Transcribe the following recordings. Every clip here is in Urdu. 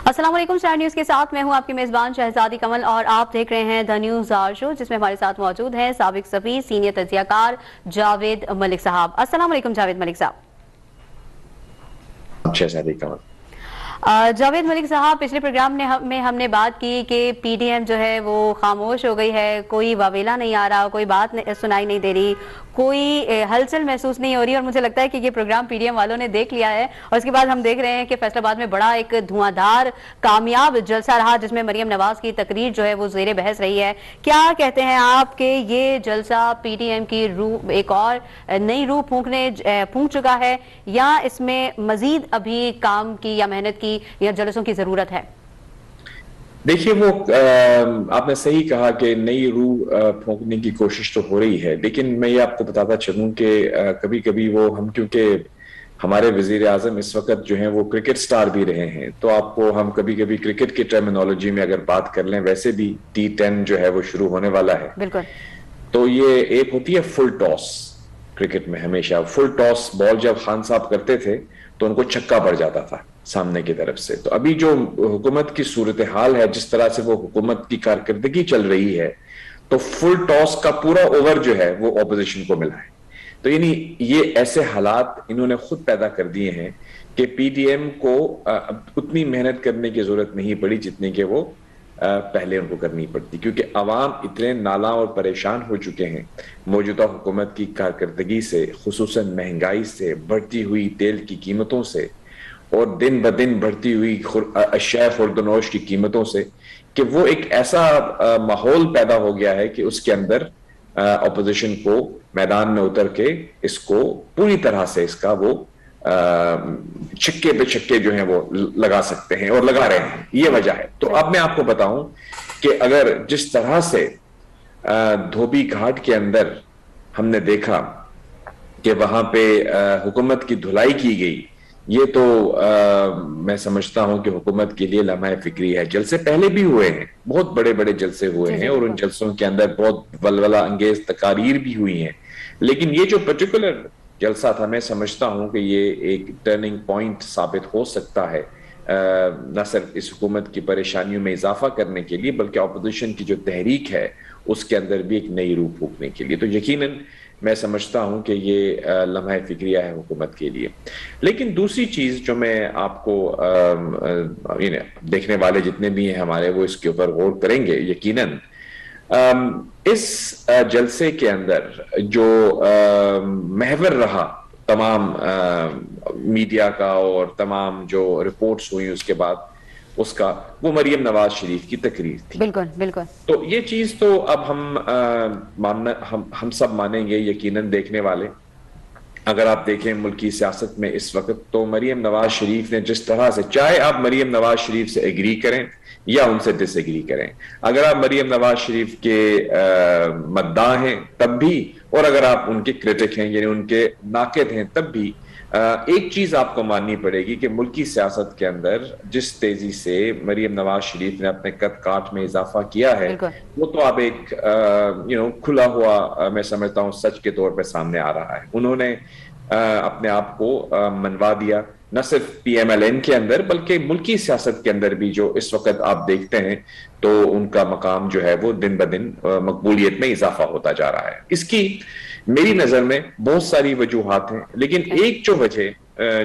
السلام علیکم، اسٹار نیوز کے ساتھ میں ہوں آپ کی میزبان شہزادی کمل اور آپ دیکھ رہے ہیں دا نیوز آر شو، جس میں ہمارے ساتھ موجود ہیں سابق سفیر سینئر تجزیہ کار جاوید ملک صاحب۔ السلام علیکم جاوید ملک صاحب۔ شہزادی کمل جاوید ملک صاحب، پچھلے پروگرام میں ہم نے بات کی کہ پی ڈی ایم جو ہے وہ خاموش ہو گئی ہے، کوئی واویلا نہیں آ رہا، کوئی بات سنائی نہیں دے رہی، کوئی ہلچل محسوس نہیں ہو رہی، اور مجھے لگتا ہے کہ یہ پروگرام پی ڈی ایم والوں نے دیکھ لیا ہے، اور اس کے بعد ہم دیکھ رہے ہیں کہ فیصل آباد میں بڑا ایک دھواں دھار کامیاب جلسہ رہا، جس میں مریم نواز کی تقریر جو ہے وہ زیر بحث رہی ہے۔ کیا کہتے ہیں آپ کہ یہ جلسہ پی ڈی ایم کی روح ایک اور نئی روح پھونک چکا ہے، یا اس میں مزید ابھی کام کی یا محنت کی یا جلسوں کی ضرورت ہے؟ دیکھیے، وہ آپ نے صحیح کہا کہ نئی روح پھونکنے کی کوشش تو ہو رہی ہے، لیکن میں یہ آپ کو بتاتا چلوں کہ کبھی کبھی ہم کیونکہ ہمارے وزیر اعظم اس وقت جو ہیں وہ کرکٹ سٹار بھی رہے ہیں، تو آپ کو ہم کبھی کبھی کرکٹ کی ٹرمینالوجی میں اگر بات کر لیں، ویسے بھی T10 جو ہے وہ شروع ہونے والا ہے۔ بالکل۔ تو یہ ایک ہوتی ہے فل ٹاس، کرکٹ میں ہمیشہ فل ٹاس بال جب خان صاحب کرتے تھے تو ان کو چھکا پڑ جاتا تھا سامنے کی طرف سے۔ تو ابھی جو حکومت کی صورتحال ہے، جس طرح سے وہ حکومت کی کارکردگی چل رہی ہے، تو فل ٹاس کا پورا اوور جو ہے وہ اپوزیشن کو ملا ہے۔ تو یعنی یہ ایسے حالات انہوں نے خود پیدا کر دیے ہیں کہ پی ڈی ایم کو اتنی محنت کرنے کی ضرورت نہیں پڑی جتنی کہ وہ پہلے ان کو کرنی پڑتی، کیونکہ عوام اتنے نالاں اور پریشان ہو چکے ہیں موجودہ حکومت کی کارکردگی سے، خصوصاً مہنگائی سے، بڑھتی ہوئی تیل کی قیمتوں سے، اور دن بدن بڑھتی ہوئی اشیاء خوردنوش کی قیمتوں سے، کہ وہ ایک ایسا ماحول پیدا ہو گیا ہے کہ اس کے اندر اپوزیشن کو میدان میں اتر کے اس کو پوری طرح سے اس کا وہ چھکے پہ چھکے جو ہیں وہ لگا سکتے ہیں اور لگا رہے ہیں۔ یہ وجہ ہے۔ تو اب میں آپ کو بتاؤں کہ اگر جس طرح سے دھوبی گھاٹ کے اندر ہم نے دیکھا کہ وہاں پہ حکومت کی دھلائی کی گئی، یہ تو میں سمجھتا ہوں کہ حکومت کے لیے لمحہ فکری ہے۔ جلسے پہلے بھی ہوئے ہیں، بہت بڑے بڑے جلسے ہوئے ہیں، اور ان جلسوں کے اندر بہت ولولہ انگیز تقاریر بھی ہوئی ہیں، لیکن یہ جو پرٹیکولر جلسہ تھا، میں سمجھتا ہوں کہ یہ ایک ٹرننگ پوائنٹ ثابت ہو سکتا ہے، نہ صرف اس حکومت کی پریشانیوں میں اضافہ کرنے کے لیے، بلکہ اپوزیشن کی جو تحریک ہے اس کے اندر بھی ایک نئی روح پھونکنے کے لیے۔ تو یقیناً میں سمجھتا ہوں کہ یہ لمحہ فکریہ ہے حکومت کے لیے۔ لیکن دوسری چیز جو میں آپ کو دیکھنے والے جتنے بھی ہیں ہمارے، وہ اس کے اوپر غور کریں گے یقیناً۔ اس جلسے کے اندر جو محور رہا تمام میڈیا کا اور تمام جو رپورٹس ہوئی اس کے بعد اس کا، وہ مریم نواز شریف کی تقریر تھی۔ بالکل بالکل۔ تو یہ چیز تو اب ہم سب مانیں گے یقیناً دیکھنے والے۔ اگر آپ دیکھیں ملکی سیاست میں اس وقت، تو مریم نواز شریف نے جس طرح سے، چاہے آپ مریم نواز شریف سے ایگری کریں یا ان سے ڈس ایگری کریں، اگر آپ مریم نواز شریف کے مداح ہیں تب بھی، اور اگر آپ ان کے کرٹک ہیں یعنی ان کے ناقد ہیں تب بھی، ایک چیز آپ کو ماننی پڑے گی کہ ملکی سیاست کے اندر جس تیزی سے مریم نواز شریف نے اپنے قد کاٹ میں اضافہ کیا ہے، وہ تو اب ایک کھلا ہوا میں سمجھتا ہوں سچ کے طور پہ سامنے آ رہا ہے۔ انہوں نے اپنے آپ کو منوا دیا، نہ صرف پی ایم ایل این کے اندر بلکہ ملکی سیاست کے اندر بھی، جو اس وقت آپ دیکھتے ہیں تو ان کا مقام جو ہے وہ دن بدن مقبولیت میں اضافہ ہوتا جا رہا ہے۔ اس کی میری نظر میں بہت ساری وجوہات ہیں، لیکن ایک جو وجہ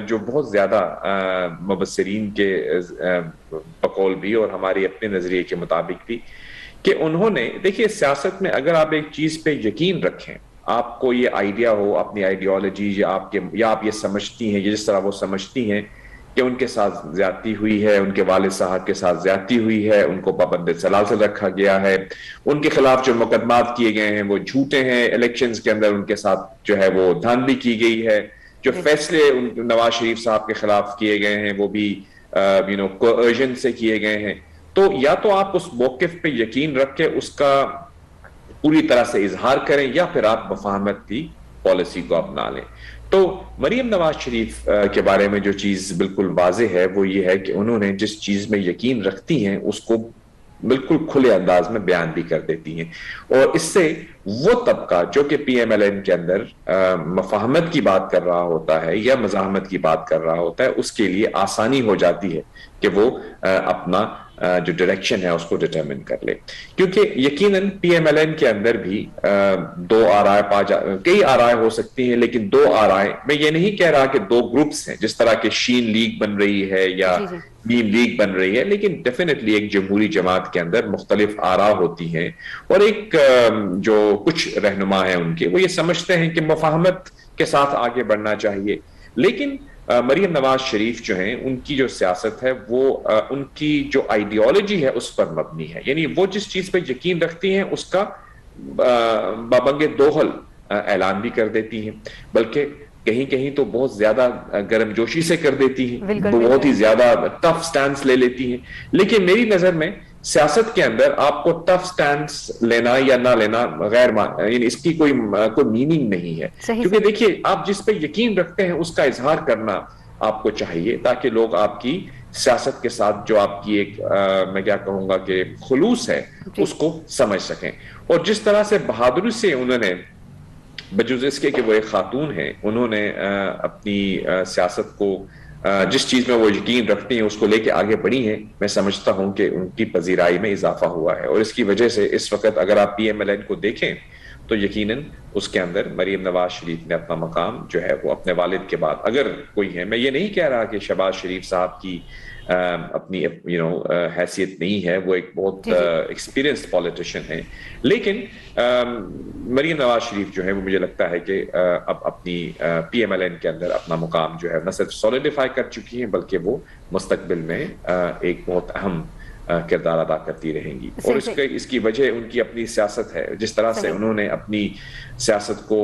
جو بہت زیادہ مبصرین کے بقول بھی اور ہماری اپنے نظریے کے مطابق بھی، کہ انہوں نے، دیکھیے سیاست میں اگر آپ ایک چیز پہ یقین رکھیں، آپ کو یہ آئیڈیا ہو اپنی آئیڈیالوجی یا آپ یہ سمجھتی ہیں جس طرح وہ سمجھتی ہیں کہ ان کے ساتھ زیادتی ہوئی ہے، ان کے والد صاحب کے ساتھ زیادتی ہوئی ہے، ان کو پابند سلاسل رکھا گیا ہے، ان کے خلاف جو مقدمات کیے گئے ہیں وہ جھوٹے ہیں، الیکشنز کے اندر ان کے ساتھ جو ہے وہ دھاندلی کی گئی ہے، جو فیصلے نواز شریف صاحب کے خلاف کیے گئے ہیں وہ بھی کوئرژن سے کیے گئے ہیں۔ تو یا تو آپ اس موقف پہ یقین رکھ کے اس کا پوری طرح سے اظہار کریں، یا پھر آپ مفاہمت کی پالیسی کو اپنا لیں۔ تو مریم نواز شریف کے بارے میں جو چیز بالکل واضح ہے وہ یہ ہے کہ انہوں نے جس چیز میں یقین رکھتی ہیں اس کو بالکل کھلے انداز میں بیان بھی کر دیتی ہیں، اور اس سے وہ طبقہ جو کہ پی ایم ایل این کے اندر مفاہمت کی بات کر رہا ہوتا ہے یا مزاحمت کی بات کر رہا ہوتا ہے، اس کے لیے آسانی ہو جاتی ہے کہ وہ اپنا جو ڈائریکشن ہے اس کو ڈٹرمن کر لے، کیونکہ یقیناً پی ایم ایل این کے اندر بھی دو آرائے کئی آرائے ہو سکتی ہیں، لیکن دو آرائے، میں یہ نہیں کہہ رہا کہ دو گروپس ہیں جس طرح کہ شین لیگ بن رہی ہے یا جی جی نیم لیگ بن رہی ہے، لیکن ڈیفینیٹلی ایک جمہوری جماعت کے اندر مختلف آراء ہوتی ہیں، اور ایک جو کچھ رہنما ہیں ان کے، وہ یہ سمجھتے ہیں کہ مفاہمت کے ساتھ آگے بڑھنا چاہیے، لیکن مریم نواز شریف جو ہیں ان کی جو سیاست ہے وہ ان کی جو آئیڈیالوجی ہے اس پر مبنی ہے، یعنی وہ جس چیز پہ یقین رکھتی ہیں اس کا بابنگ دوہل اعلان بھی کر دیتی ہیں، بلکہ کہیں کہیں تو بہت زیادہ گرم جوشی سے کر دیتی ہیں، بہت ہی زیادہ ٹف سٹانس لے لیتی ہیں، لیکن میری نظر میں سیاست کے اندر آپ کو ٹف سٹانس لینا یا نہ لینا غیر یعنی اس کی کوئی میننگ نہیں ہے، کیونکہ دیکھیے آپ جس پہ یقین رکھتے ہیں اس کا اظہار کرنا آپ کو چاہیے، تاکہ لوگ آپ کی سیاست کے ساتھ جو آپ کی ایک میں کیا کہوں گا کہ خلوص ہے اس کو سمجھ سکیں، اور جس طرح سے بہادری سے انہوں نے بجز اس کے کہ وہ ایک خاتون ہیں، انہوں نے اپنی سیاست کو جس چیز میں وہ یقین رکھتی ہیں اس کو لے کے آگے بڑھی ہیں، میں سمجھتا ہوں کہ ان کی پذیرائی میں اضافہ ہوا ہے، اور اس کی وجہ سے اس وقت اگر آپ پی ایم ایل این کو دیکھیں تو یقیناً اس کے اندر مریم نواز شریف نے اپنا مقام جو ہے وہ اپنے والد کے بعد اگر کوئی ہے، میں یہ نہیں کہہ رہا کہ شہباز شریف صاحب کی اپنی حیثیت نہیں ہے، وہ ایک بہت ایکسپیرینسڈ پولیٹیشین ہے، لیکن مریم نواز شریف جو ہے وہ مجھے لگتا ہے کہ اب اپنی پی ایم ایل این کے اندر اپنا مقام جو ہے نہ صرف سولیڈیفائی کر چکی ہیں بلکہ وہ مستقبل میں ایک بہت اہم کردار ادا کرتی رہیں گی، اور اس کی وجہ ان کی اپنی سیاست ہے، جس طرح سے انہوں نے اپنی سیاست کو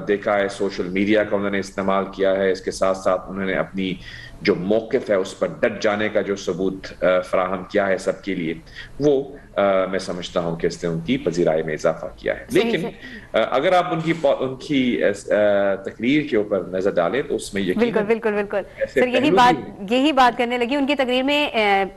دیکھا ہے، سوشل میڈیا کا انہوں نے استعمال کیا ہے، اس کے ساتھ ساتھ انہوں نے اپنی جو موقف ہے اس پر ڈٹ جانے کا جو ثبوت فراہم کیا ہے سب کے لیے، وہ میں سمجھتا ہوں کہ اس نے ان کی پذیرائی میں اضافہ کیا ہے، لیکن اگر آپ ان کی تقریر کے اوپر نظر ڈالیں تو اس میں بالکل بالکل بالکل سر یہی بات کرنے لگی ان کی تقریر میں،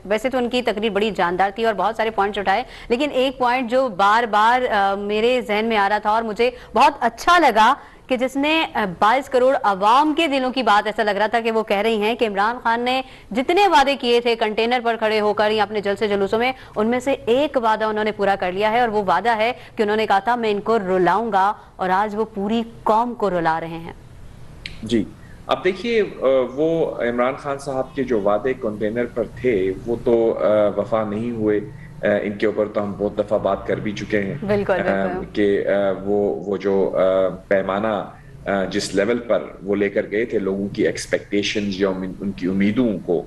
ویسے تو ان کی تقریر بڑی جاندار تھی اور بہت سارے پوائنٹس اٹھائے، لیکن ایک پوائنٹ جو بار بار میرے ذہن میں آ رہا تھا اور مجھے بہت اچھا لگا کہ جس نے 22 کروڑ عوام کے دلوں کی بات، ایسا لگ رہا تھا کہ وہ کہہ رہی ہیں کہ عمران خان نے جتنے وعدے کیے تھے کنٹینر پر کھڑے ہو کر یا اپنے جلسے جلوسوں میں، ان میں سے ایک وعدہ انہوں نے پورا کر لیا ہے، اور وہ وعدہ ہے کہ انہوں نے کہا تھا میں ان کو رلاؤں گا، اور آج وہ پوری قوم کو رلا رہے ہیں۔ جی اب دیکھیے وہ عمران خان صاحب کے جو وعدے کنٹینر پر تھے وہ تو وفا نہیں ہوئے، ان کے اوپر تو ہم بہت دفعہ بات کر بھی چکے ہیں کہ وہ جو پیمانہ جس لیول پر وہ لے کر گئے تھے لوگوں کی ایکسپیکٹیشنز یا ان کی امیدوں کو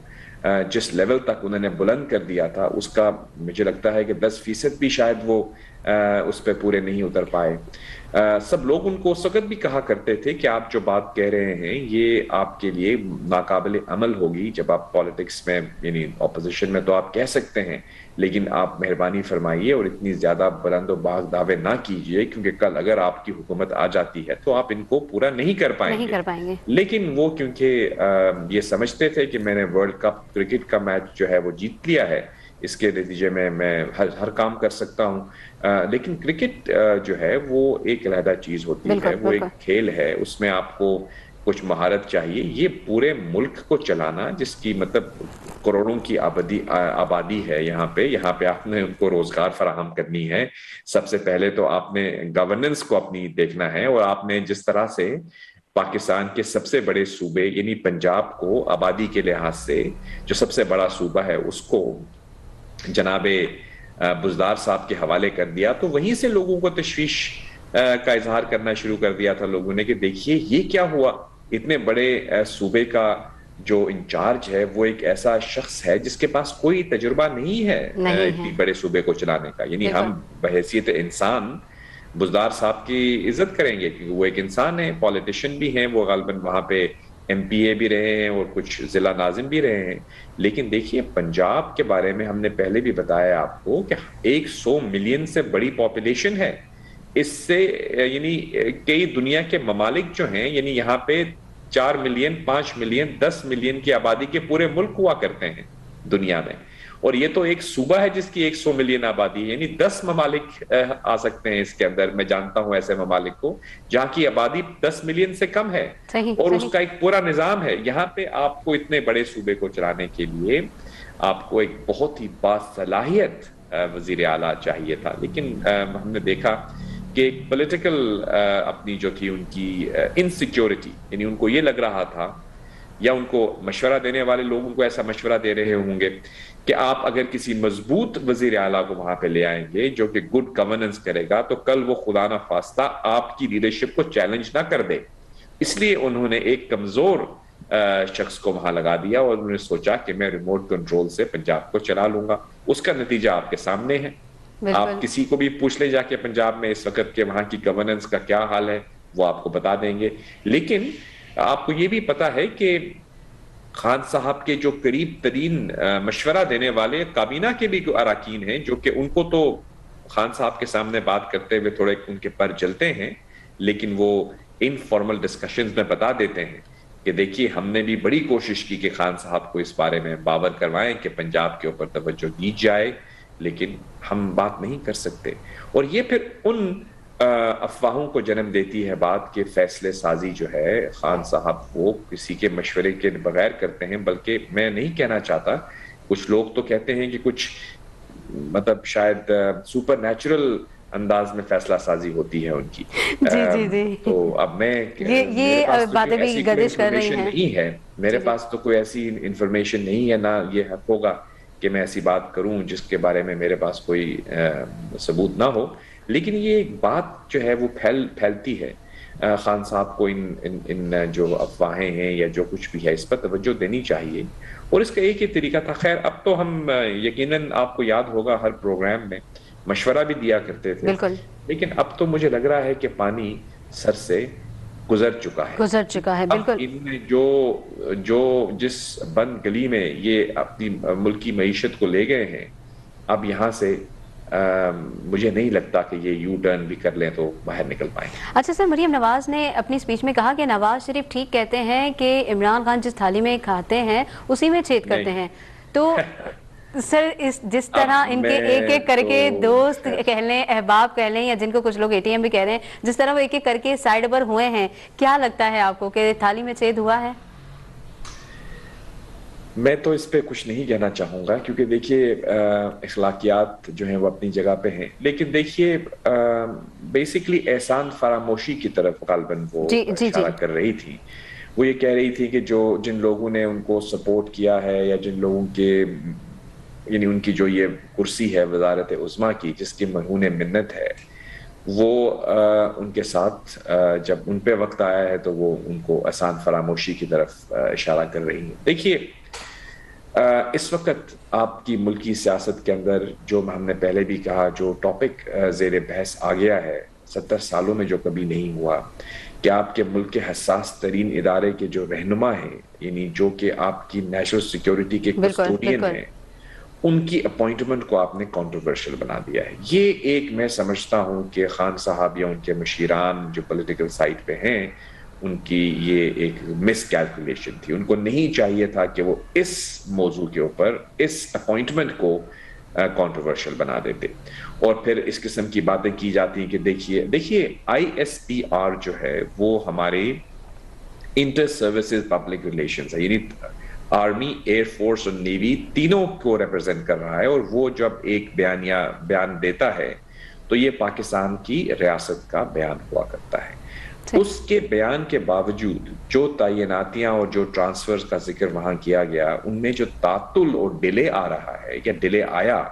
جس لیول تک انہوں نے بلند کر دیا تھا، اس کا مجھے لگتا ہے کہ 10% بھی شاید وہ اس پہ پورے نہیں اتر پائے۔ سب لوگ ان کو اس وقت بھی کہا کرتے تھے کہ آپ جو بات کہہ رہے ہیں یہ آپ کے لیے ناقابل عمل ہوگی، جب آپ پالیٹکس میں یعنی اپوزیشن میں تو آپ کہہ سکتے ہیں، لیکن آپ مہربانی فرمائیے اور اتنی زیادہ بلند و باغ دعوے نہ کیجئے، کیونکہ کل اگر آپ کی حکومت آ جاتی ہے تو آپ ان کو پورا نہیں کر پائیں گے۔ لیکن وہ کیونکہ یہ سمجھتے تھے کہ میں نے ورلڈ کپ کرکٹ کا میچ جو ہے وہ جیت لیا ہے، اس کے نتیجے میں ہر کام کر سکتا ہوں، لیکن کرکٹ جو ہے وہ ایک علیحدہ چیز ہوتی ہے، وہ ایک کھیل ہے، اس میں آپ کو کچھ مہارت چاہیے، یہ پورے ملک کو چلانا جس کی مطلب کروڑوں کی آبادی ہے یہاں پہ آپ نے ان کو روزگار فراہم کرنی ہے، سب سے پہلے تو آپ نے گورننس کو اپنی دیکھنا ہے، اور آپ نے جس طرح سے پاکستان کے سب سے بڑے صوبے یعنی پنجاب کو آبادی کے لحاظ سے جو سب سے بڑا صوبہ ہے اس کو جناب بزدار صاحب کے حوالے کر دیا، تو وہیں سے لوگوں کو تشویش کا اظہار کرنا شروع کر دیا تھا لوگوں نے کہ دیکھیے یہ کیا ہوا، اتنے بڑے صوبے کا جو انچارج ہے وہ ایک ایسا شخص ہے جس کے پاس کوئی تجربہ نہیں ہے اتنی بڑے صوبے کو چلانے کا، یعنی ہم بحیثیت انسان بزدار صاحب کی عزت کریں گے کیونکہ وہ ایک انسان ہے، پولیٹیشین بھی ہیں، وہ غالباً وہاں پہ ایم پی اے بھی رہے ہیں اور کچھ ضلع ناظم بھی رہے ہیں، لیکن دیکھیے پنجاب کے بارے میں ہم نے پہلے بھی بتایا آپ کو کہ 100 ملین سے بڑی پاپولیشن ہے، اس سے یعنی کئی دنیا کے ممالک جو ہیں یعنی یہاں پہ 4 ملین 5 ملین 10 ملین کی آبادی کے پورے ملک ہوا کرتے ہیں دنیا میں، اور یہ تو ایک صوبہ ہے جس کی 100 ملین آبادی ہے, یعنی 10 ممالک آ سکتے ہیں اس کے اندر. میں جانتا ہوں ایسے ممالک کو جہاں کی آبادی 10 ملین سے کم ہے اور اس کا ایک پورا نظام ہے. یہاں پہ آپ کو اتنے بڑے صوبے کو چلانے کے لیے آپ کو ایک بہت ہی باصلاحیت وزیر اعلیٰ چاہیے تھا, لیکن ہم نے دیکھا کہ ایک پولیٹیکل اپنی جو تھی ان کی انسیکیورٹی, یعنی ان کو یہ لگ رہا تھا یا ان کو مشورہ دینے والے لوگوں کو ایسا مشورہ دے رہے ہوں گے کہ آپ اگر کسی مضبوط وزیر اعلیٰ کو وہاں پہ لے آئیں گے جو کہ گڈ گورننس کرے گا تو کل وہ خدا نہ خواستہ آپ کی لیڈرشپ کو چیلنج نہ کر دے. اس لیے انہوں نے ایک کمزور شخص کو وہاں لگا دیا اور انہوں نے سوچا کہ میں ریموٹ کنٹرول سے پنجاب کو چلا لوں گا. اس کا نتیجہ آپ کے سامنے ہے. آپ کسی کو بھی پوچھ لے جا کے پنجاب میں اس وقت کے وہاں کی گورننس کا کیا حال ہے, وہ آپ کو بتا دیں گے. لیکن آپ کو یہ بھی پتا ہے کہ خان صاحب کے جو قریب ترین مشورہ دینے والے کابینہ کے بھی اراکین ہیں جو کہ ان کو تو خان صاحب کے سامنے بات کرتے ہوئے تھوڑے ان کے پر جلتے ہیں, لیکن وہ انفارمل ڈسکشنز میں بتا دیتے ہیں کہ دیکھیے ہم نے بھی بڑی کوشش کی کہ خان صاحب کو اس بارے میں باور کروائیں کہ پنجاب کے اوپر توجہ دی جائے, لیکن ہم بات نہیں کر سکتے. اور یہ پھر ان افواہوں کو جنم دیتی ہے بات کہ فیصلے سازی جو ہے خان صاحب وہ کسی کے مشورے کے بغیر کرتے ہیں, بلکہ میں نہیں کہنا چاہتا, کچھ لوگ تو کہتے ہیں کہ کچھ مطلب شاید سپر نیچرل انداز میں فیصلہ سازی ہوتی ہے ان کی. جی. تو اب میں یہ باتیں بھی گردش کر رہی ہیں. نہیں ہے میرے پاس تو کوئی ایسی انفارمیشن نہیں ہے, نہ یہ حق ہوگا کہ میں ایسی بات کروں جس کے بارے میں میرے پاس کوئی ثبوت نہ ہو. لیکن یہ ایک بات جو ہے وہ پھیلتی ہے. خان صاحب کو ان جو افواہیں ہیں یا جو کچھ بھی ہے اس پر توجہ دینی چاہیے, اور اس کا ایک ہی طریقہ تھا. خیر اب تو ہم یقیناً آپ کو یاد ہوگا ہر پروگرام میں مشورہ بھی دیا کرتے تھے, لیکن اب تو مجھے لگ رہا ہے کہ پانی سر سے گزر چکا ہے. بالکل. ان میں جو جس بند گلی میں یہ اپنی ملکی معیشت کو لے گئے ہیں, اب یہاں سے مجھے نہیں لگتا کہ یہ یو ٹرن بھی کر لیں تو باہر نکل پائیں. اچھا سر, مریم نواز نے اپنی سپیچ میں کہا کہ نواز شریف ٹھیک کہتے ہیں کہ عمران خان جس تھالی میں کھاتے ہیں اسی میں چھید کرتے ہیں. تو سر جس طرح ان کے ایک ایک کر کے دوست کہہ لیں, احباب کہہ لیں, یا جن کو کچھ لوگ ATM بھی کہہ رہے ہیں, جس طرح وہ ایک ایک کر کے سائڈ پر ہوئے ہیں, کیا لگتا ہے آپ کو کہ تھالی میں چھید ہوا ہے؟ میں تو اس پہ کچھ نہیں کہنا چاہوں گا کیونکہ دیکھیے اخلاقیات جو ہیں وہ اپنی جگہ پہ ہیں, لیکن دیکھیے بیسیکلی احسان فراموشی کی طرف غالباً وہ اشارہ کر رہی تھی. وہ یہ کہہ رہی تھی کہ جن لوگوں نے ان کو سپورٹ کیا ہے یا جن لوگوں کے یعنی ان کی جو یہ کرسی ہے وزارت عظمیٰ کی جس کی مرہون منت ہے, وہ ان کے ساتھ جب ان پہ وقت آیا ہے تو وہ ان کو احسان فراموشی کی طرف اشارہ کر رہی ہیں. دیکھیے اس وقت آپ کی ملکی سیاست کے اندر جو ہم نے پہلے بھی کہا جو ٹاپک زیر بحث آ گیا ہے 70 سالوں میں جو کبھی نہیں ہوا, کہ آپ کے ملک کے حساس ترین ادارے کے جو رہنما ہیں, یعنی جو کہ آپ کی نیشنل سیکیورٹی کے کسٹوڈین ہیں, ان کی اپوائنٹمنٹ کو آپ نے کنٹروورشل بنا دیا ہے. یہ ایک میں سمجھتا ہوں کہ خان صاحب یا ان کے مشیران جو پولیٹیکل سائٹ پہ ہیں ان کی یہ ایک مس کیلکولیشن تھی. ان کو نہیں چاہیے تھا کہ وہ اس موضوع کے اوپر اس اپوائنٹمنٹ کو کنٹروورشل بنا دیتے, اور پھر اس قسم کی باتیں کی جاتی ہیں کہ دیکھیے ISPR جو ہے وہ ہمارے انٹر سروسز پبلک ریلیشنز ہے, یعنی آرمی, ایئر فورس اور نیوی تینوں کو ریپرزینٹ کر رہا ہے, اور وہ جب ایک بیان دیتا ہے تو یہ پاکستان کی ریاست کا بیان ہوا کرتا ہے. اس کے بیان کے باوجود جو تعیناتیاں اور جو ٹرانسفرز کا ذکر وہاں کیا گیا ان میں جو تعطل اور ڈیلے آ رہا ہے یا ڈیلے آیا,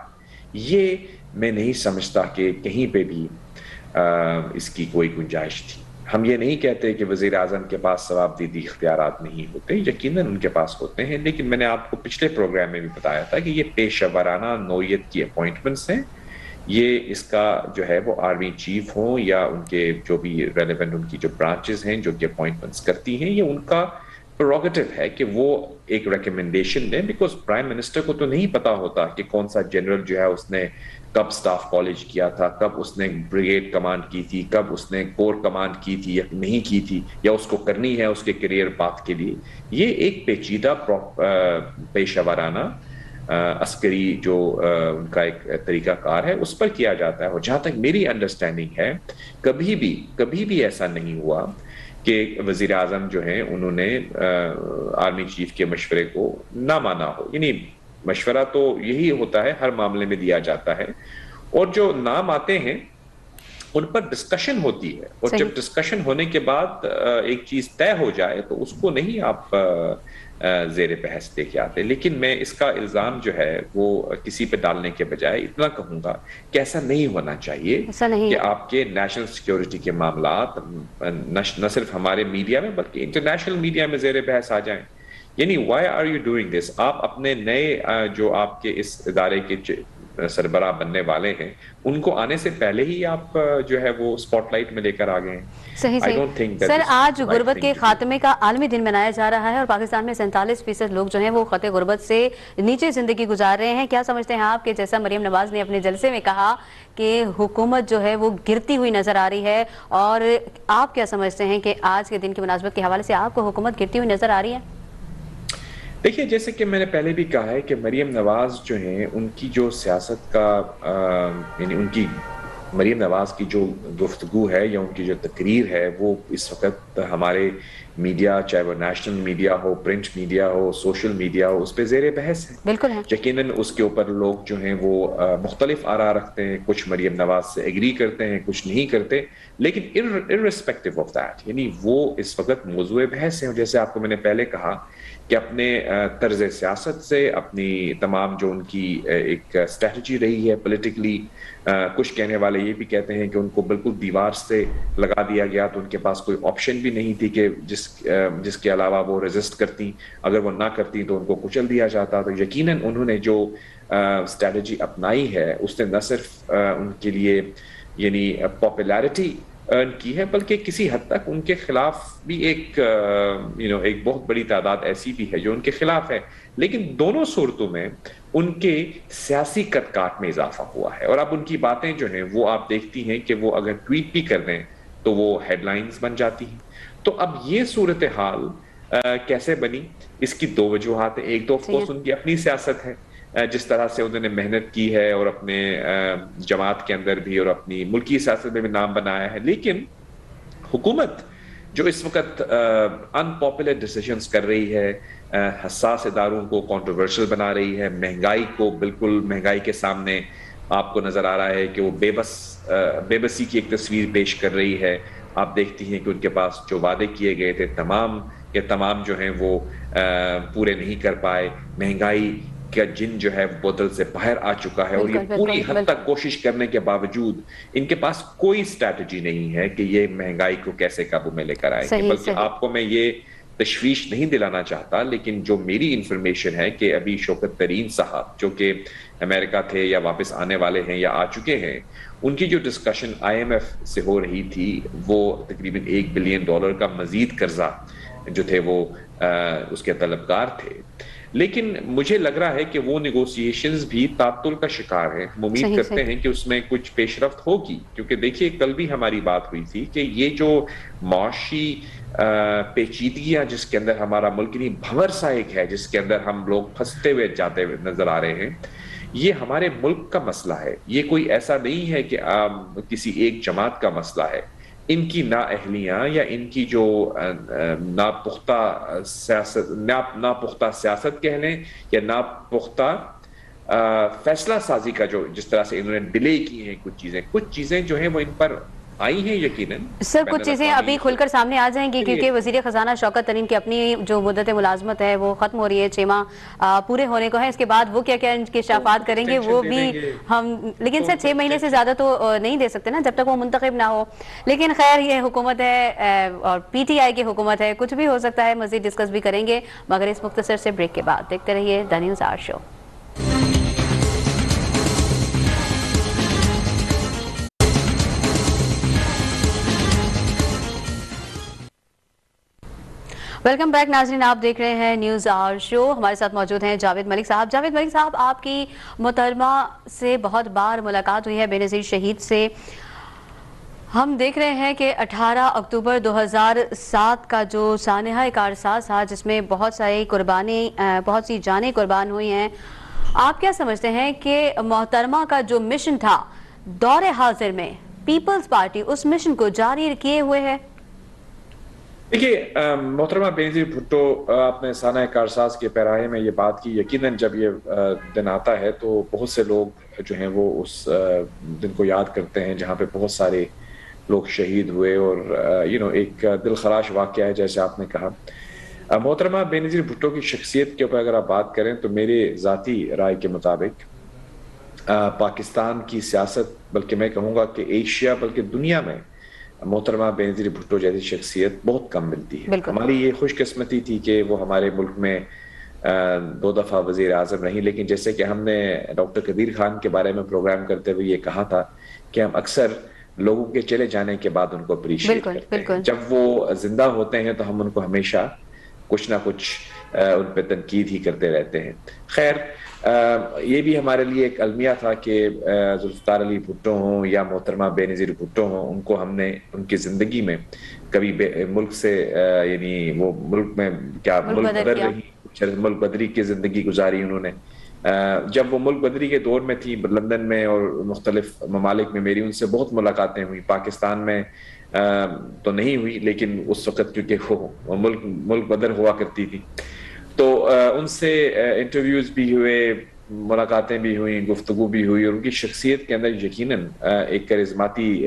یہ میں نہیں سمجھتا کہ کہیں پہ بھی اس کی کوئی گنجائش تھی. ہم یہ نہیں کہتے کہ وزیر اعظم کے پاس ثواب دیدی اختیارات نہیں ہوتے, یقیناً ان کے پاس ہوتے ہیں, لیکن میں نے آپ کو پچھلے پروگرام میں بھی بتایا تھا کہ یہ پیشہ ورانہ نوعیت کی اپوائنٹمنٹس ہیں. یہ اس کا جو ہے وہ آرمی چیف ہوں یا ان کے جو بھی ریلیونٹ ان کی جو برانچز ہیں جو کہ اپوائنٹمنٹس کرتی ہیں, یہ ان کا پروگیٹو ہے کہ وہ ایک ریکمنڈیشن دیں, بیکاز پرائم منسٹر کو تو نہیں پتا ہوتا کہ کون سا جنرل جو ہے اس نے کب سٹاف کالج کیا تھا, کب اس نے بریگیڈ کمانڈ کی تھی, کب اس نے کور کمانڈ کی تھی یا نہیں کی تھی, یا اس کو کرنی ہے اس کے کیریئر پاتھ کے لیے. یہ ایک پیچیدہ پیشہ ورانہ عسکری جو ان کا ایک طریقہ کار ہے اس پر کیا جاتا ہے. اور جہاں تک میری انڈرسٹینڈنگ ہے کبھی بھی ایسا نہیں ہوا کہ وزیر اعظم جو ہیں انہوں نے آرمی چیف کے مشورے کو نہ مانا ہو. یعنی مشورہ تو یہی ہوتا ہے ہر معاملے میں دیا جاتا ہے, اور جو نام آتے ہیں ان پر ڈسکشن ہوتی ہے, اور جب ڈسکشن ہونے کے بعد ایک چیز طے ہو جائے تو اس کو نہیں آپ زیر بحث لے کے آتے. لیکن میں اس کا الزام جو ہے وہ کسی پہ ڈالنے کے بجائے اتنا کہوں گا کہ ایسا نہیں ہونا چاہیے کہ آپ کے نیشنل سیکیورٹی کے معاملات نہ صرف ہمارے میڈیا میں بلکہ انٹرنیشنل میڈیا میں زیر بحث آ جائیں. یعنی why are you doing this? آپ اپنے نئے جو آپ کے اس ادارے کے سربراہ بننے والے ہیں ان کو آنے سے پہلے ہی آپ جو ہے وہ اسپاٹ لائٹ میں لے کر آ گئے ہیں. صحیح. سر آج غربت کے خاتمے کا عالمی دن منایا جا رہا ہے اور پاکستان میں 47% لوگ جو ہیں وہ خط غربت سے نیچے زندگی گزار رہے ہیں. کیا سمجھتے ہیں آپ کہ جیسا مریم نواز نے اپنے جلسے میں کہا کہ حکومت جو ہے وہ گرتی ہوئی نظر آ رہی ہے, اور آپ کیا سمجھتے ہیں کہ آج کے دن کی مناسبت کے حوالے سے آپ کو حکومت گرتی ہوئی نظر آ رہی ہے؟ دیکھیے, جیسے کہ میں نے پہلے بھی کہا ہے کہ مریم نواز جو ہیں ان کی جو سیاست کا یعنی مریم نواز کی جو گفتگو ہے یا ان کی جو تقریر ہے وہ اس وقت ہمارے میڈیا, چاہے وہ نیشنل میڈیا ہو, پرنٹ میڈیا ہو, سوشل میڈیا ہو, اس پہ زیر بحث ہے. بالکل ہے. یقیناً اس کے اوپر لوگ جو ہیں وہ مختلف آراء رکھتے ہیں, کچھ مریم نواز سے ایگری کرتے ہیں, کچھ نہیں کرتے, لیکن irrespective of that یعنی وہ اس وقت موضوع بحث ہیں. جیسے آپ کو میں نے پہلے کہا کہ اپنے طرز سیاست سے, اپنی تمام جو ان کی ایک اسٹریٹجی رہی ہے پولیٹیکلی, کچھ کہنے والے یہ بھی کہتے ہیں کہ ان کو بالکل دیوار سے لگا دیا گیا, تو ان کے پاس کوئی آپشن بھی نہیں تھی کہ جس کے علاوہ وہ ریزسٹ کرتی, اگر وہ نہ کرتی تو ان کو کچل دیا جاتا. تو یقیناً انہوں نے جو اسٹریٹجی اپنائی ہے اس نے نہ صرف ان کے لیے یعنی پاپولیرٹی ارن کی ہے, بلکہ کسی حد تک ان کے خلاف بھی ایک بہت بڑی تعداد ایسی بھی ہے جو ان کے خلاف ہے. لیکن دونوں صورتوں میں ان کے سیاسی کٹ کاٹ میں اضافہ ہوا ہے, اور اب ان کی باتیں جو ہیں وہ آپ دیکھتی ہیں کہ وہ اگر ٹویٹ بھی کر دیں تو وہ ہیڈ لائنز بن جاتی ہیں. تو اب یہ صورتحال کیسے بنی, اس کی دو وجوہات ہیں. ایک تو آف کورس ان کی اپنی سیاست ہے, جس طرح سے انہوں نے محنت کی ہے اور اپنے جماعت کے اندر بھی اور اپنی ملکی سیاست میں بھی نام بنایا ہے. لیکن حکومت جو اس وقت انپاپولر ڈیسیژنز کر رہی ہے, حساس اداروں کو کنٹروورشل بنا رہی ہے, مہنگائی کے سامنے آپ کو نظر آ رہا ہے کہ وہ بے بسی کی ایک تصویر پیش کر رہی ہے. آپ دیکھتی ہیں کہ ان کے پاس جو وعدے کیے گئے تھے تمام جو ہیں وہ پورے نہیں کر پائے. مہنگائی کا جن جو ہے بوتل سے باہر آ چکا ہے, اور یہ پوری حد تک کوشش کرنے کے باوجود ان کے پاس کوئی اسٹریٹجی نہیں ہے کہ یہ مہنگائی کو کیسے قابو میں لے کر آئے. بلکہ آپ کو میں یہ تشویش نہیں دلانا چاہتا, لیکن جو میری انفارمیشن ہے کہ ابھی شوکت ترین صاحب جو کہ امریکہ تھے یا واپس آنے والے ہیں یا آ چکے ہیں, ان کی جو ڈسکشن IMF سے ہو رہی تھی وہ تقریباً $1 بلین کا مزید قرضہ جو تھے وہ اس کے طلبگار تھے. لیکن مجھے لگ رہا ہے کہ وہ نیگوسیشنز بھی تعطل کا شکار ہیں. ہم امید کرتے ہیں کہ اس میں کچھ پیش رفت ہوگی, کیونکہ دیکھیے کل بھی ہماری بات ہوئی تھی کہ یہ جو معاشی پیچیدگیاں جس کے اندر ہمارا ملک نہیں بھنور سا ایک ہے, جس کے اندر ہم لوگ پھنستے ہوئے جاتے ہوئے نظر آ رہے ہیں, یہ ہمارے ملک کا مسئلہ ہے. یہ کوئی ایسا نہیں ہے کہ کسی ایک جماعت کا مسئلہ ہے. ان کی نااہلیاں یا ان کی جو ناپختہ سیاست کہہ لیں یا ناپختہ فیصلہ سازی کا جو جس طرح سے انہوں نے ڈیلے کی ہیں کچھ چیزیں جو ہیں وہ ان پر آئی ہیں. یقیناً سر کچھ چیزیں ابھی کھل کر سامنے آ جائیں گی, کیونکہ وزیر خزانہ شوکت ترین کی اپنی جو مدت ملازمت ہے وہ ختم ہو رہی ہے, 6 ماہ پورے ہونے کو ہے. اس کے بعد وہ کیا کیا انکشافات کریں گے وہ بھی ہم, لیکن سر 6 مہینے سے زیادہ تو نہیں دے سکتے نا جب تک وہ منتخب نہ ہو. لیکن خیر یہ حکومت ہے اور PTI کی حکومت ہے, کچھ بھی ہو سکتا ہے. مزید ڈسکس بھی کریں گے مگر اس مختصر سے بریک کے بعد. دیکھتے رہیے دی نیوز آور شو. ویلکم بیک ناظرین, آپ دیکھ رہے ہیں نیوز آور شو. ہمارے ساتھ موجود ہیں جاوید ملک صاحب. جاوید ملک صاحب, آپ کی محترمہ سے بہت بار ملاقات ہوئی ہے, بے نظیر شہید سے. ہم دیکھ رہے ہیں کہ 18 اکتوبر 2007 کا جو سانحہ کارساز تھا جس میں بہت سی جانیں قربان ہوئی ہیں, آپ کیا سمجھتے ہیں کہ محترمہ کا جو مشن تھا دور حاضر میں پیپلز پارٹی اس مشن کو جاری کیے ہوئے ہے؟ دیکھیے محترمہ بینظیر بھٹو، آپ نے سانحہ کارساز کے پیراہے میں یہ بات کی. یقیناً جب یہ دن آتا ہے تو بہت سے لوگ جو ہیں وہ اس دن کو یاد کرتے ہیں جہاں پہ بہت سارے لوگ شہید ہوئے، اور ایک دلخراش واقعہ ہے جیسے آپ نے کہا. محترمہ بینظیر بھٹو کی شخصیت کے اوپر اگر آپ بات کریں تو میرے ذاتی رائے کے مطابق پاکستان کی سیاست، بلکہ میں کہوں گا کہ ایشیا بلکہ دنیا میں محترمہ بینظیر بھٹو جیسی شخصیت بہت کم ملتی ہے. ہماری یہ خوش قسمتی تھی کہ وہ ہمارے ملک میں 2 دفعہ وزیر اعظم رہی، لیکن جیسے کہ ہم نے ڈاکٹر قدیر خان کے بارے میں پروگرام کرتے ہوئے یہ کہا تھا کہ ہم اکثر لوگوں کے چلے جانے کے بعد ان کو اپریشیٹ کرتے ہیں. جب وہ زندہ ہوتے ہیں تو ہم ان کو ہمیشہ کچھ نہ کچھ ان پہ تنقید ہی کرتے رہتے ہیں. خیر، یہ بھی ہمارے لیے ایک المیہ تھا کہ ذوالفقار علی بھٹو ہوں یا محترمہ بینظیر بھٹو ہوں، ان کو ہم نے ان کی زندگی میں کبھی ملک سے وہ ملک میں کیا ملک بدر رہی، ملک بدری کی زندگی گزاری انہوں نے. جب وہ ملک بدری کے دور میں تھی لندن میں اور مختلف ممالک میں، میری ان سے بہت ملاقاتیں ہوئی. پاکستان میں تو نہیں ہوئی، لیکن اس وقت کیونکہ وہ ملک بدر ہوا کرتی تھی تو ان سے انٹرویوز بھی ہوئے، ملاقاتیں بھی ہوئیں، گفتگو بھی ہوئی. اور ان کی شخصیت کے اندر یقیناً ایک کرزماتی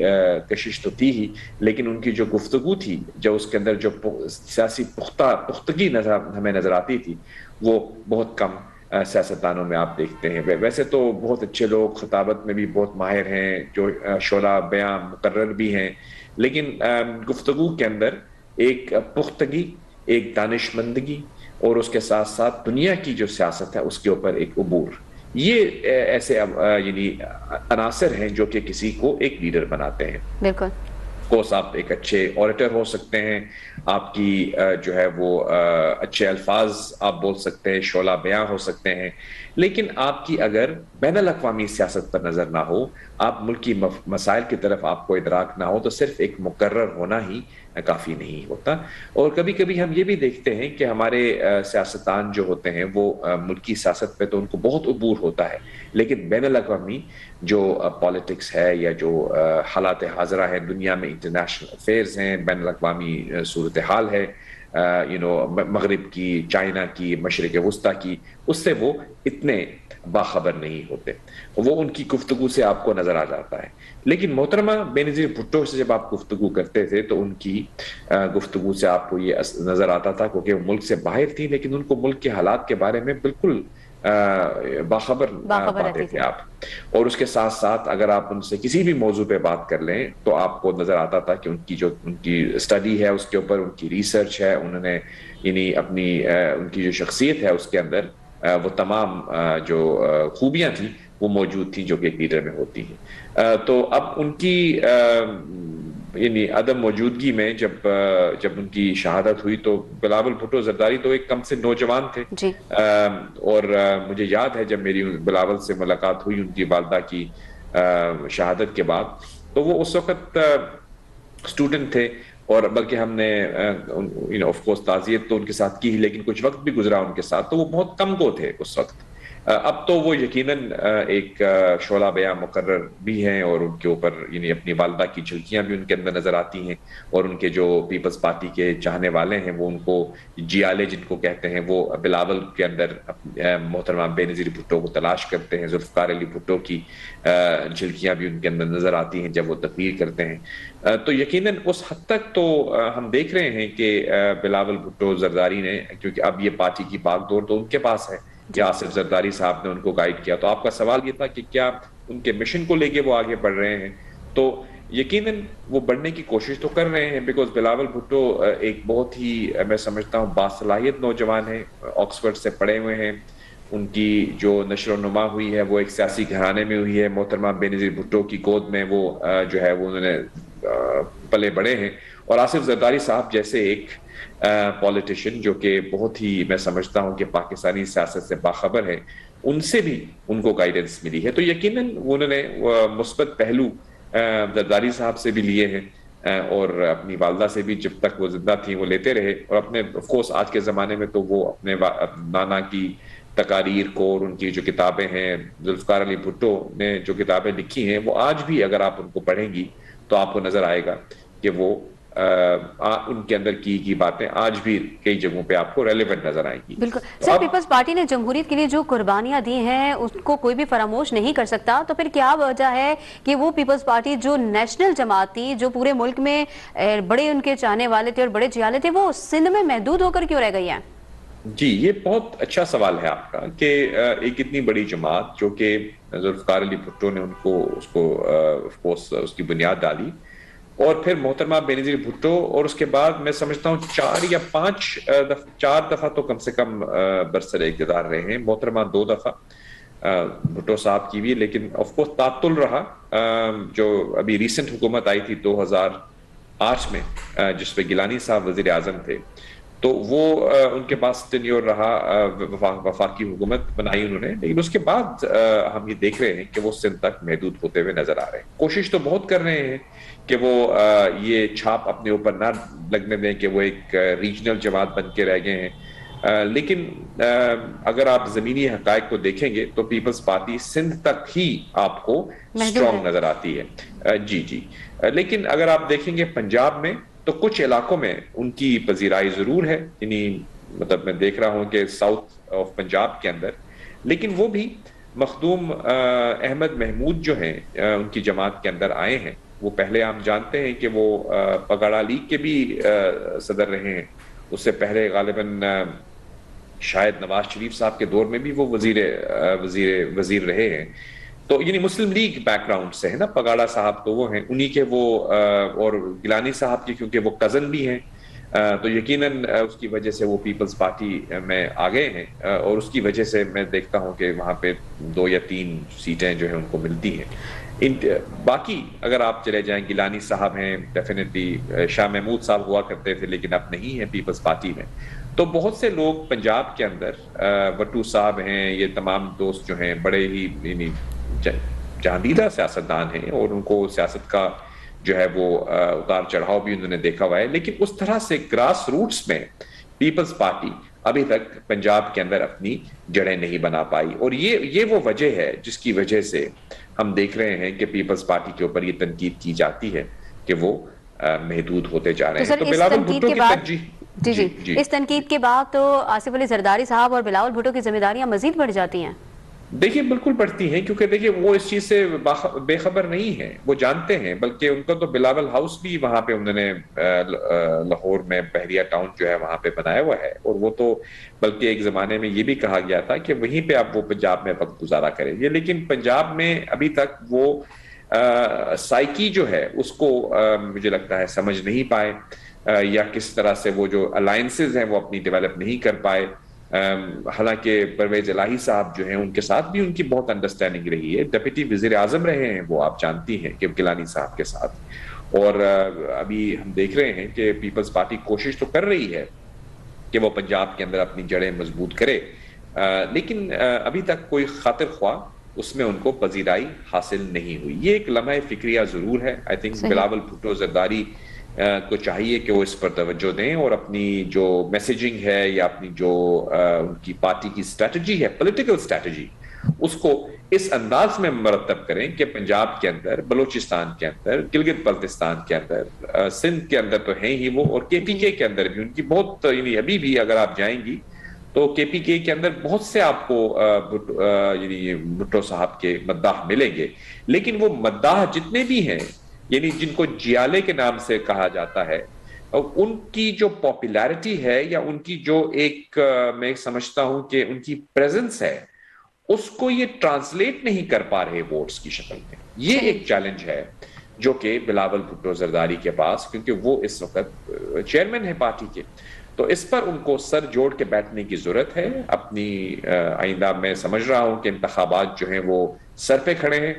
کشش تو تھی ہی، لیکن ان کی جو گفتگو تھی، جو اس کے اندر جو سیاسی پختگی ہمیں نظر آتی تھی، وہ بہت کم سیاستدانوں میں آپ دیکھتے ہیں. ویسے تو بہت اچھے لوگ خطابت میں بھی بہت ماہر ہیں، جو شعلہ بیاں مقرر بھی ہیں، لیکن گفتگو کے اندر ایک پختگی، ایک دانشمندگی اور اس کے ساتھ ساتھ دنیا کی جو سیاست ہے اس کے اوپر ایک عبور، یہ ایسے عناصر ہیں جو کہ کسی کو ایک لیڈر بناتے ہیں. بالکل. کوس آپ ایک اچھے آریٹر ہو سکتے ہیں، آپ کی جو ہے وہ اچھے الفاظ آپ بول سکتے ہیں، شعلہ بیاں ہو سکتے ہیں، لیکن آپ کی اگر بین الاقوامی سیاست پر نظر نہ ہو، آپ ملکی مسائل کی طرف آپ کو ادراک نہ ہو، تو صرف ایک مقرر ہونا ہی کافی نہیں ہوتا. اور کبھی کبھی ہم یہ بھی دیکھتے ہیں کہ ہمارے سیاستدان جو ہوتے ہیں وہ ملکی سیاست پہ تو ان کو بہت عبور ہوتا ہے، لیکن بین الاقوامی جو پالیٹکس ہے یا جو حالات حاضرہ ہیں دنیا میں، انٹرنیشنل افیئرز ہیں، بین الاقوامی صورتحال ہے، مغرب کی، چائنا کی، مشرق وسطیٰ کی، اس سے وہ اتنے باخبر نہیں ہوتے. وہ ان کی گفتگو سے آپ کو نظر آ جاتا ہے. لیکن محترمہ بینظیر بھٹو سے جب آپ گفتگو کرتے تھے تو ان کی گفتگو سے آپ کو یہ نظر آتا تھا، کیونکہ وہ ملک سے باہر تھی لیکن ان کو ملک کے حالات کے بارے میں بالکل باخبر پاتے تھے آپ. اور اس کے ساتھ ساتھ اگر آپ ان سے کسی بھی موضوع پہ بات کر لیں تو آپ کو نظر آتا تھا کہ ان کی اسٹڈی ہے، اس کے اوپر ان کی ریسرچ ہے، انہوں نے اپنی ان کی جو شخصیت ہے اس کے اندر وہ تمام جو خوبیاں تھیں وہ موجود تھیں جو کہ ایک لیڈر میں ہوتی ہیں. تو اب ان کی عدم موجودگی میں جب ان کی شہادت ہوئی تو بلاول بھٹو زرداری تو ایک کم سے نوجوان تھے جی. اور مجھے یاد ہے جب میری بلاول سے ملاقات ہوئی ان کی والدہ کی شہادت کے بعد، تو وہ اس وقت اسٹوڈنٹ تھے، اور بلکہ ہم نے آف کورس تعزیت تو ان کے ساتھ کی، لیکن کچھ وقت بھی گزرا ان کے ساتھ، تو وہ بہت کم کو تھے اس وقت. اب تو وہ یقیناً ایک شعلہ بیاں مقرر بھی ہیں، اور ان کے اوپر اپنی والدہ کی جھلکیاں بھی ان کے اندر نظر آتی ہیں، اور ان کے جو پیپلز پارٹی کے چاہنے والے ہیں وہ ان کو جیالے جن کو کہتے ہیں، وہ بلاول کے اندر محترمہ بینظیر بھٹو کو تلاش کرتے ہیں. ذوالفقار علی بھٹو کی جھلکیاں بھی ان کے اندر نظر آتی ہیں جب وہ تقریر کرتے ہیں. تو یقیناً اس حد تک تو ہم دیکھ رہے ہیں کہ بلاول بھٹو زرداری نے، کیونکہ اب یہ پارٹی کی باغ دور تو ان کے پاس ہے، یا آصف زرداری صاحب نے ان کو گائیڈ کیا. تو آپ کا سوال یہ تھا کہ کیا ان کے مشن کو لے کے وہ آگے بڑھ رہے ہیں، تو یقیناً وہ بڑھنے کی کوشش تو کر رہے ہیں، بیکاز بلاول بھٹو ایک بہت ہی میں سمجھتا ہوں باصلاحیت نوجوان ہے، آکسفورڈ سے پڑھے ہوئے ہیں، ان کی جو نشر و نما ہوئی ہے وہ ایک سیاسی گھرانے میں ہوئی ہے. محترمہ بینظیر بھٹو کی گود میں وہ جو ہے وہ انہوں نے پلے بڑے ہیں، اور آصف زرداری صاحب جیسے ایک پولیٹیشین جو کہ بہت ہی میں سمجھتا ہوں کہ پاکستانی سیاست سے باخبر ہے، ان سے بھی ان کو گائیڈنس ملی ہے. تو یقیناً انہوں نے مثبت پہلو زرداری صاحب سے بھی لیے ہیں، اور اپنی والدہ سے بھی جب تک وہ زندہ تھیں وہ لیتے رہے. اور اپنے آف کورس آج کے زمانے میں تو وہ اپنے نانا کی تقاریر کو اور ان کی جو کتابیں ہیں، ذوالفقار علی بھٹو نے جو کتابیں لکھی ہیں، وہ آج بھی اگر آپ ان کو پڑھیں گی تو آپ کو نظر آئے گا کہ وہ ان کے اندر کی باتیں آج بھی کئی جگہوں پہ آپ کو ریلیونٹ نظر آئیں گی. بالکل تو سر، اب پیپلز پارٹی نے جمہوریت کے لیے جو قربانیاں دی ہیں اس کو کوئی بھی فراموش نہیں کر سکتا، تو پھر کیا وجہ ہے کہ وہ پیپلز پارٹی جو نیشنل جماعت تھی، جو پورے ملک میں بڑے ان کے چاہنے والے تھے اور بڑے جیالے تھے، وہ سندھ میں محدود ہو کر کیوں رہ گئی ہے؟ جی، یہ بہت اچھا سوال ہے آپ کا کہ ایک اتنی بڑی جماعت جو کہ ذوالفقار علی بھٹو نے اس کی بنیاد ڈالی، اور پھر محترمہ بینظیر بھٹو، اور اس کے بعد میں سمجھتا ہوں 4 دفعہ تو کم سے کم برسر اقتدار رہے ہیں. محترمہ 2 دفعہ بھٹو صاحب کی بھی، لیکن آف کورس تعطل رہا. جو ابھی ریسنٹ حکومت آئی تھی 2008 میں، جس پہ گیلانی صاحب وزیر اعظم تھے، تو وہ ان کے پاس ٹینیور رہا، وفاقی حکومت بنائی انہوں نے، لیکن اس کے بعد ہم یہ دیکھ رہے ہیں کہ وہ سندھ تک محدود ہوتے ہوئے نظر آ رہے ہیں. کوشش تو بہت کر رہے ہیں کہ وہ یہ چھاپ اپنے اوپر نہ لگنے دیں کہ وہ ایک ریجنل جماعت بن کے رہ گئے ہیں، لیکن اگر آپ زمینی حقائق کو دیکھیں گے تو پیپلز پارٹی سندھ تک ہی آپ کو اسٹرانگ نظر آتی ہے. جی لیکن اگر آپ دیکھیں گے پنجاب میں تو کچھ علاقوں میں ان کی پذیرائی ضرور ہے، یعنی مطلب میں دیکھ رہا ہوں کہ ساؤتھ آف پنجاب کے اندر، لیکن وہ بھی مخدوم احمد محمود جو ہیں ان کی جماعت کے اندر آئے ہیں. وہ پہلے ہم جانتے ہیں کہ وہ پگاڑا لیگ کے بھی صدر رہے ہیں. اس سے پہلے غالباً شاید نواز شریف صاحب کے دور میں بھی وہ وزیر رہے ہیں. تو یعنی مسلم لیگ بیک گراؤنڈ سے ہے نا، پگاڑا صاحب تو وہ ہیں انہی کے، وہ اور گیلانی صاحب کے کیونکہ وہ کزن بھی ہیں، تو یقیناً اس کی وجہ سے وہ پیپلز پارٹی میں آ گئے ہیں، اور اس کی وجہ سے میں دیکھتا ہوں کہ وہاں پہ 2 یا 3 سیٹیں جو ہیں ان کو ملتی ہیں. باقی اگر آپ چلے جائیں، گیلانی صاحب ہیں ڈیفینیٹلی، شاہ محمود صاحب ہوا کرتے تھے لیکن اب نہیں ہیں پیپلز پارٹی میں. تو بہت سے لوگ پنجاب کے اندر، وٹو صاحب ہیں، یہ تمام دوست جو ہیں بڑے ہی یعنی جہاندیدہ سیاستدان ہیں، اور ان کو سیاست کا جو ہے وہ اتار چڑھاؤ بھی انہوں نے دیکھا ہوا ہے، لیکن اس طرح سے گراس روٹس میں پیپلز پارٹی ابھی تک پنجاب کے اندر اپنی جڑیں نہیں بنا پائی. اور یہ وہ وجہ ہے جس کی وجہ سے ہم دیکھ رہے ہیں کہ پیپلز پارٹی کے اوپر یہ تنقید کی جاتی ہے کہ وہ محدود ہوتے جا رہے ہیں. تو بلاول بھٹو کی ترجیح جی اس تنقید کے بعد تو آصف علی زرداری صاحب اور بلاول بھٹو کی ذمہ داریاں مزید بڑھ جاتی ہیں. دیکھیے بالکل بڑھتی ہیں، کیونکہ دیکھیے وہ اس چیز سے بے خبر نہیں ہیں، وہ جانتے ہیں. بلکہ ان کا تو بلاول ہاؤس بھی وہاں پہ انہوں نے لاہور میں بحریہ ٹاؤن جو ہے وہاں پہ بنایا ہوا ہے، اور وہ تو بلکہ ایک زمانے میں یہ بھی کہا گیا تھا کہ وہیں پہ آپ وہ پنجاب میں وقت گزارا کریں گے. لیکن پنجاب میں ابھی تک وہ سائیکی جو ہے اس کو مجھے لگتا ہے سمجھ نہیں پائے، یا کس طرح سے وہ جو الائنسز ہیں وہ اپنی ڈیولپ نہیں کر پائے. حالانکہ پرویز الہی صاحب جو ہیں ان کے ساتھ بھی ان کی بہت انڈرسٹینڈنگ رہی ہے، ڈپٹی وزیر اعظم رہے ہیں وہ، آپ جانتی ہیں کہ گیلانی صاحب کے ساتھ. اور ابھی ہم دیکھ رہے ہیں کہ پیپلز پارٹی کوشش تو کر رہی ہے کہ وہ پنجاب کے اندر اپنی جڑیں مضبوط کرے، لیکن ابھی تک کوئی خاطر خواہ اس میں ان کو پذیرائی حاصل نہیں ہوئی. یہ ایک لمحہ فکریہ ضرور ہے. آئی تھنک بلاول بھٹو زرداری کو چاہیے کہ وہ اس پر توجہ دیں، اور اپنی جو میسیجنگ ہے یا اپنی جو ان کی پارٹی کی اسٹریٹجی ہے، پولیٹیکل اسٹریٹجی، اس کو اس انداز میں مرتب کریں کہ پنجاب کے اندر، بلوچستان کے اندر، گلگت بلتستان کے اندر، سندھ کے اندر تو ہیں ہی وہ، اور کے پی کے اندر بھی ان کی بہت، یعنی ابھی بھی اگر آپ جائیں گی تو کے پی کے اندر بہت سے آپ کو یعنی بھٹو صاحب کے مداح ملیں گے. لیکن وہ مداح جتنے بھی ہیں، یعنی جن کو جیالے کے نام سے کہا جاتا ہے، ان کی جو پاپولیرٹی ہے یا ان کی جو ایک میں سمجھتا ہوں کہ ان کی پریزنس ہے، اس کو یہ ٹرانسلیٹ نہیں کر پا رہے ووٹس کی شکل میں. یہ ایک چیلنج ہے جو کہ بلاول بھٹو زرداری کے پاس، کیونکہ وہ اس وقت چیئرمین ہے پارٹی کے، تو اس پر ان کو سر جوڑ کے بیٹھنے کی ضرورت ہے. اپنی آئندہ میں سمجھ رہا ہوں کہ انتخابات جو ہیں وہ سر پہ کھڑے ہیں،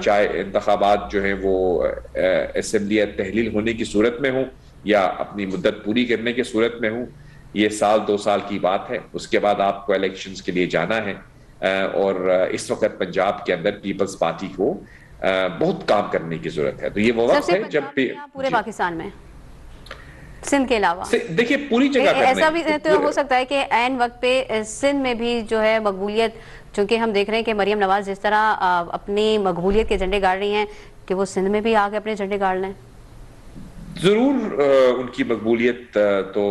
چاہے انتخابات جو ہیں وہ اسمبلی تحلیل ہونے کی صورت میں ہوں یا اپنی مدت پوری کرنے کی صورت میں ہوں. یہ 1-2 سال کی بات ہے، اس کے بعد آپ کو الیکشنز کے لیے جانا ہے. اور اس وقت پنجاب کے اندر پیپلز پارٹی کو بہت کام کرنے کی ضرورت ہے. تو یہ وہ وقت ہے جب پورے پاکستان میں سندھ کے علاوہ دیکھیے پوری جگہ ایسا بھی تو ہو سکتا ہے کہ عین وقت پہ سندھ میں بھی جو ہے مقبولیت، چونکہ ہم دیکھ رہے ہیں کہ مریم نواز جس طرح اپنی مقبولیت کے جھنڈے گاڑ رہی ہیں کہ وہ سندھ میں بھی آ کے اپنے جھنڈے گاڑ لیں. ضرور ان کی مقبولیت تو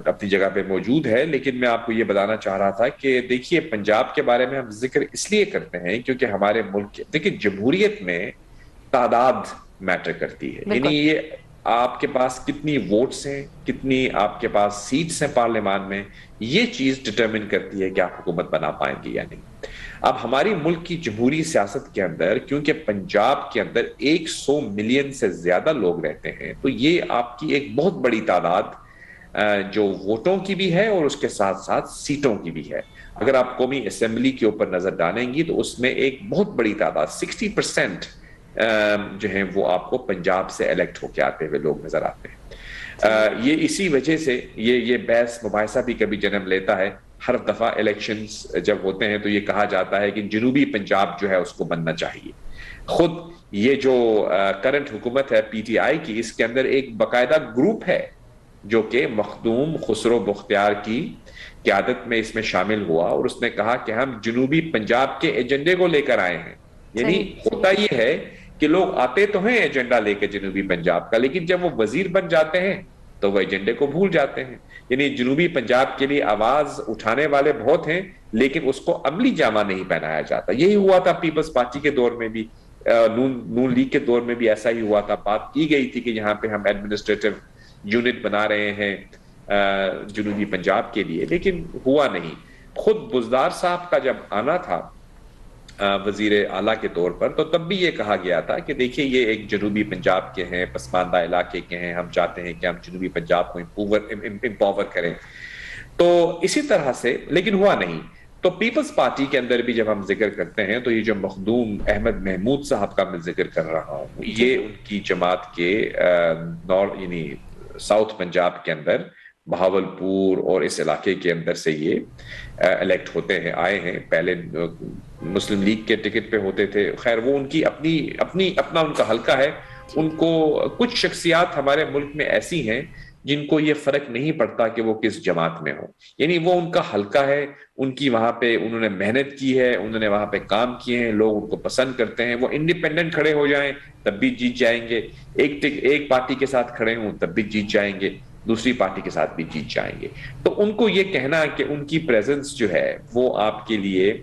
اپنی جگہ پہ موجود ہے، لیکن میں آپ کو یہ بتانا چاہ رہا تھا کہ دیکھیے پنجاب کے بارے میں ہم ذکر اس لیے کرتے ہیں کیونکہ ہمارے ملک دیکھیے جمہوریت میں تعداد میٹر کرتی ہے. یعنی یہ آپ کے پاس کتنی ووٹس ہیں، کتنی آپ کے پاس سیٹس ہیں پارلیمان میں، یہ چیز ڈٹرمن کرتی ہے کہ آپ حکومت بنا پائیں گے یا نہیں. اب ہماری ملک کی جمہوری سیاست کے اندر کیونکہ پنجاب کے اندر 100 ملین سے زیادہ لوگ رہتے ہیں تو یہ آپ کی ایک بہت بڑی تعداد جو ووٹوں کی بھی ہے اور اس کے ساتھ ساتھ سیٹوں کی بھی ہے. اگر آپ قومی اسمبلی کے اوپر نظر ڈالیں گی تو اس میں ایک بہت بڑی تعداد 60% جو ہیں وہ آپ کو پنجاب سے الیکٹ ہو کے آتے ہوئے لوگ نظر آتے ہیں. یہ اسی وجہ سے یہ بحث مباحثہ بھی کبھی جنم لیتا ہے. ہر دفعہ الیکشنز جب ہوتے ہیں تو یہ کہا جاتا ہے کہ جنوبی پنجاب جو ہے اس کو بننا چاہیے. خود یہ جو کرنٹ حکومت ہے پی ٹی آئی کی، اس کے اندر ایک باقاعدہ گروپ ہے جو کہ مخدوم خسرو بختیار کی قیادت میں اس میں شامل ہوا اور اس نے کہا کہ ہم جنوبی پنجاب کے ایجنڈے کو لے کر آئے ہیں. یعنی ہوتا یہ ہے کہ لوگ آتے تو ہیں ایجنڈا لے کے جنوبی پنجاب کا، لیکن جب وہ وزیر بن جاتے ہیں تو وہ ایجنڈے کو بھول جاتے ہیں. یعنی جنوبی پنجاب کے لیے آواز اٹھانے والے بہت ہیں لیکن اس کو عملی جامہ نہیں پہنایا جاتا. یہی ہوا تھا پیپلز پارٹی کے دور میں بھی، نون لیگ کے دور میں بھی ایسا ہی ہوا تھا. بات کی گئی تھی کہ یہاں پہ ہم ایڈمنسٹریٹو یونٹ بنا رہے ہیں جنوبی پنجاب کے لیے، لیکن ہوا نہیں. خود بزدار صاحب کا جب آنا تھا وزیر اعلیٰ کے طور پر تو تب بھی یہ کہا گیا تھا کہ دیکھیے یہ ایک جنوبی پنجاب کے ہیں، پسماندہ علاقے کے ہیں، ہم چاہتے ہیں کہ ہم جنوبی پنجاب کو امپاور کریں. تو اسی طرح سے لیکن ہوا نہیں. تو پیپلز پارٹی کے اندر بھی جب ہم ذکر کرتے ہیں تو یہ جو مخدوم احمد محمود صاحب کا میں ذکر کر رہا ہوں، یہ ان کی جماعت کے یعنی ساؤتھ پنجاب کے اندر بہاولپور اور اس علاقے کے اندر سے یہ الیکٹ ہوتے ہیں، آئے ہیں. پہلے مسلم لیگ کے ٹکٹ پہ ہوتے تھے. خیر وہ ان کی اپنا ان کا حلقہ ہے. ان کو کچھ شخصیات ہمارے ملک میں ایسی ہیں جن کو یہ فرق نہیں پڑتا کہ وہ کس جماعت میں ہوں. یعنی وہ ان کا حلقہ ہے، ان کی وہاں پہ انہوں نے محنت کی ہے، انہوں نے وہاں پہ کام کیے ہیں، لوگ ان کو پسند کرتے ہیں. وہ انڈیپینڈنٹ کھڑے ہو جائیں تب بھی جیت جائیں گے، ایک پارٹی کے ساتھ کھڑے ہوں تب بھی جیت جائیں گے، دوسری پارٹی کے ساتھ بھی جیت جائیں گے. تو ان کو یہ کہنا کہ ان کی پریزنس جو ہے وہ آپ کے لیے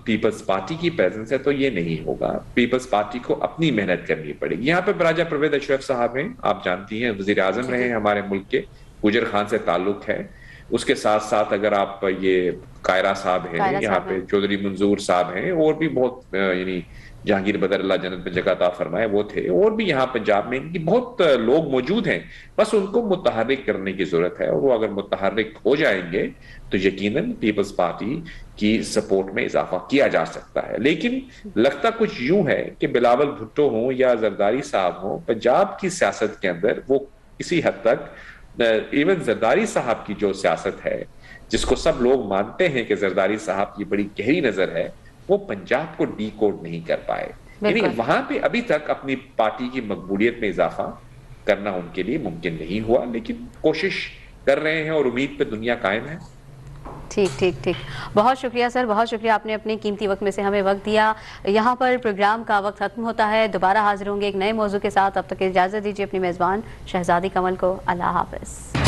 پیپلز پارٹی کی پریزنس ہے تو یہ نہیں ہوگا. پیپلز پارٹی کو اپنی محنت کرنی پڑے گی. یہاں پہ راجہ پرویز اشرف صاحب ہیں، آپ جانتی ہیں وزیر اعظم رہے ہیں ہمارے ملک کے، گجر خان سے تعلق ہے. اس کے ساتھ ساتھ اگر آپ یہ قائرہ صاحب ہیں یہاں پہ، چودھری منظور صاحب ہیں، اور بھی بہت یعنی جہانگیر بدر اللہ جنت میں جگہ عطا فرمائے وہ تھے، اور بھی یہاں پنجاب میں ان کی بہت لوگ موجود ہیں. بس ان کو متحرک کرنے کی ضرورت ہے، اور وہ اگر متحرک ہو جائیں گے تو یقیناً پیپلز پارٹی کی سپورٹ میں اضافہ کیا جا سکتا ہے. لیکن لگتا کچھ یوں ہے کہ بلاول بھٹو ہوں یا زرداری صاحب ہوں، پنجاب کی سیاست کے اندر وہ کسی حد تک ایون زرداری صاحب کی جو سیاست ہے جس کو سب لوگ مانتے ہیں کہ زرداری صاحب کی بڑی گہری نظر ہے، وہ پنجاب کو ڈی کوڈ نہیں کر پائے. یعنی وہاں پہ ابھی تک اپنی پارٹی کی مقبولیت میں اضافہ کرنا ان کے لیے ممکن نہیں ہوا، لیکن کوشش کر رہے ہیں اور امید پہ دنیا قائم ہے. ٹھیک. بہت شکریہ سر، بہت شکریہ، آپ نے اپنے قیمتی وقت میں سے ہمیں وقت دیا. یہاں پر پروگرام کا وقت ختم ہوتا ہے، دوبارہ حاضر ہوں گے ایک نئے موضوع کے ساتھ. اب تک اجازت دیجیے اپنی میزبان شہزادی کمل کو. اللہ حافظ.